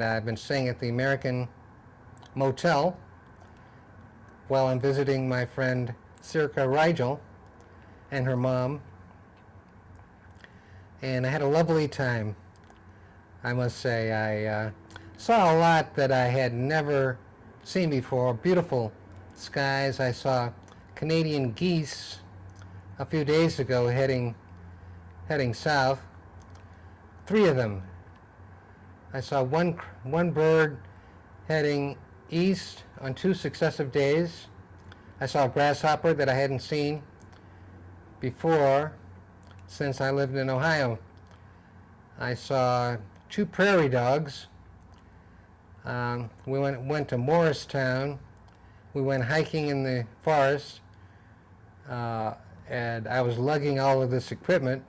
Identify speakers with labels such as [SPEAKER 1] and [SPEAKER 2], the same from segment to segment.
[SPEAKER 1] I've been staying at the American Motel while I'm visiting my friend Yessirreebob and her mom. And I had a lovely time, I must say. I saw a lot that I had never seen before. Beautiful skies. I saw Canadian geese a few days ago heading south. 3 of them. I saw one bird heading east on 2 successive days. I saw a grasshopper that I hadn't seen before since I lived in Ohio. I saw 2 prairie dogs. We went to Morristown. We went hiking in the forest, and I was lugging all of this equipment,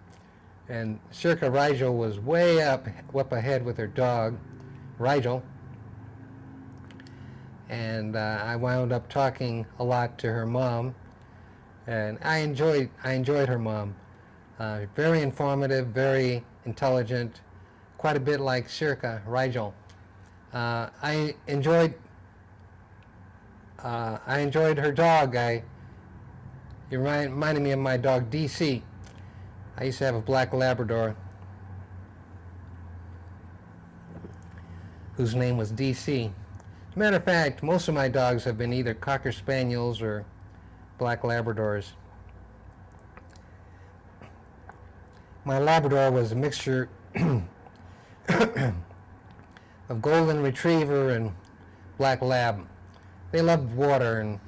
[SPEAKER 1] and Yessirreebob was way up ahead with her dog, Rigel, and I wound up talking a lot to her mom, and I enjoyed her mom. Very informative, very intelligent, quite a bit like Yessirreebob. I enjoyed her dog. It reminded me of my dog DC. I used to have a black Labrador whose name was DC. As a matter of fact, most of my dogs have been either Cocker Spaniels or black Labradors. My Labrador was a mixture of Golden Retriever and Black Lab. They loved water, and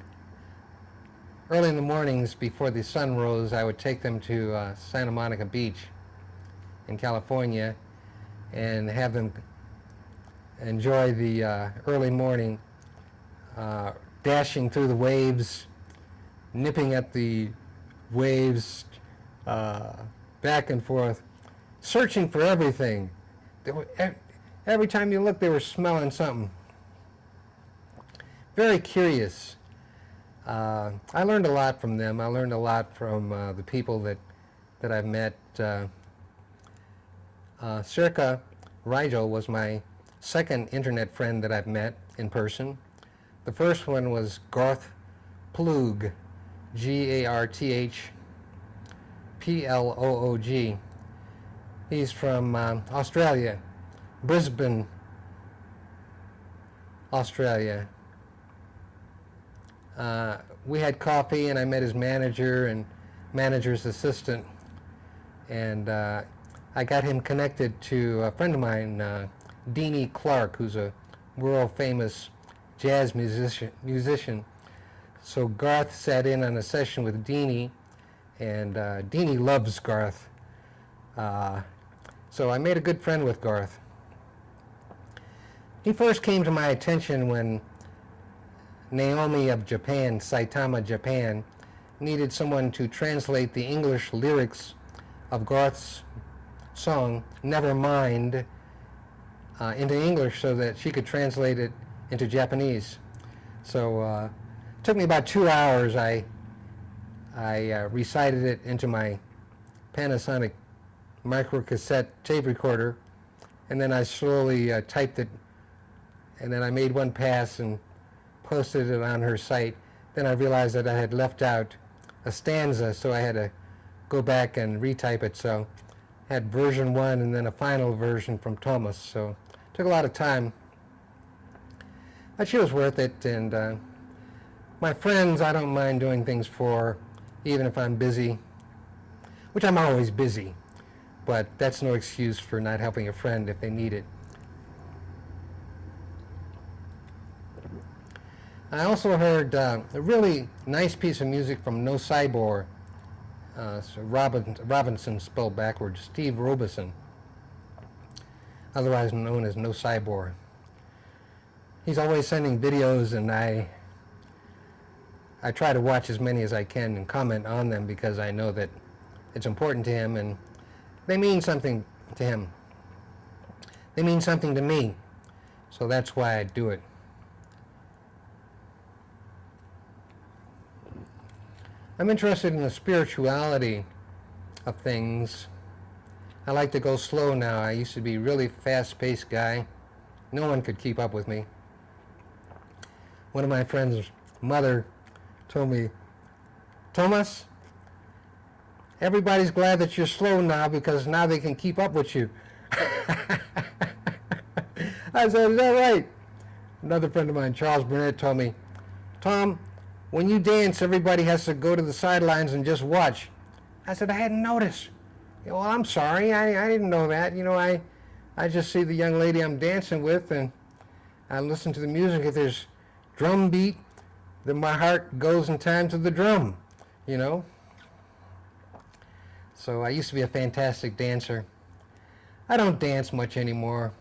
[SPEAKER 1] early in the mornings before the sun rose, I would take them to Santa Monica Beach in California and have them enjoy the early morning, dashing through the waves, nipping at the waves, back and forth, searching for everything. Every time you looked, they were smelling something. Very curious. I learned a lot from them. I learned a lot from the people that I've met. Yessirreebob was my second internet friend that I've met in person. The first one was Garth Ploog, Garthploog. He's from Australia, Brisbane, Australia. We had coffee, and I met his manager and manager's assistant, and I got him connected to a friend of mine, Deanie Clark, who's a world-famous jazz musician. So Garth sat in on a session with Deanie, and Deanie loves Garth. So I made a good friend with Garth. He first came to my attention when Naomi of Japan, Saitama, Japan, needed someone to translate the English lyrics of Garth's song, Nevermind, into English so that she could translate it into Japanese. So it took me about 2 hours. I recited it into my Panasonic microcassette tape recorder, and then I slowly typed it, and then I made one pass and posted it on her site. Then I realized that I had left out a stanza, so I had to go back and retype it. So I had version 1 and then a final version from Thomas. So it took a lot of time, but she was worth it. And my friends, I don't mind doing things for, even if I'm busy, which I'm always busy, but that's no excuse for not helping a friend if they need it. I also heard a really nice piece of music from No Cyborg, Robinson spelled backwards, Steve Robeson, otherwise known as No Cyborg. He's always sending videos, and I try to watch as many as I can and comment on them because I know that it's important to him and they mean something to him. They mean something to me, so that's why I do it. I'm interested in the spirituality of things. I like to go slow now. I used to be a really fast-paced guy, No one could keep up with me. One of my friend's mother told me, Thomas, everybody's glad that you're slow now because now they can keep up with you. I said, is that right? Another friend of mine, Charles Burnett, told me, Tom, when you dance, everybody has to go to the sidelines and just watch. I said, I hadn't noticed. Well, I'm sorry, I didn't know that. I just see the young lady I'm dancing with, and I listen to the music. If there's drum beat, then my heart goes in time to the drum, So I used to be a fantastic dancer. I don't dance much anymore.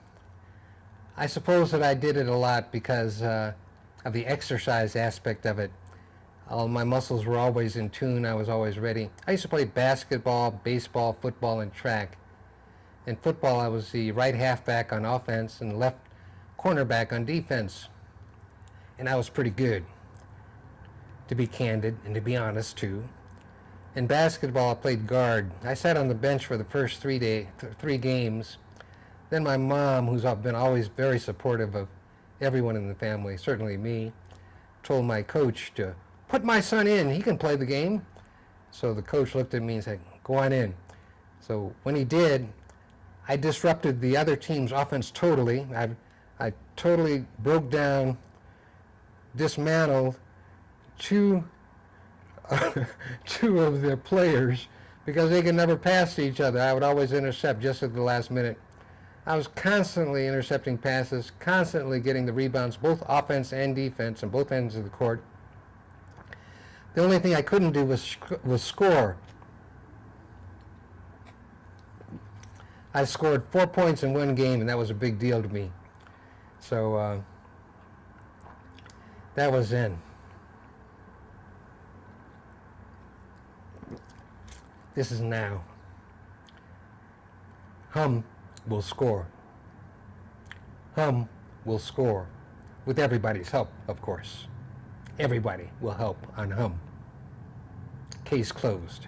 [SPEAKER 1] I suppose that I did it a lot because of the exercise aspect of it. All my muscles were always in tune. I was always ready. I used to play basketball, baseball, football, and track. In football, I was the right halfback on offense and left cornerback on defense. And I was pretty good, to be candid and to be honest, too. In basketball, I played guard. I sat on the bench for the first 3 games. Then my mom, who's been always very supportive of everyone in the family, certainly me, told my coach to put my son in. He can play the game. So the coach looked at me and said, go on in. So when he did, I disrupted the other team's offense totally. I totally broke down, dismantled two of their players because they could never pass to each other. I would always intercept just at the last minute. I was constantly intercepting passes, constantly getting the rebounds, both offense and defense, on both ends of the court. The only thing I couldn't do was score. I scored 4 points in one game, and that was a big deal to me. So that was then. This is now. Hum will score. Hum will score. With everybody's help, of course. Everybody will help on Hum. Case closed.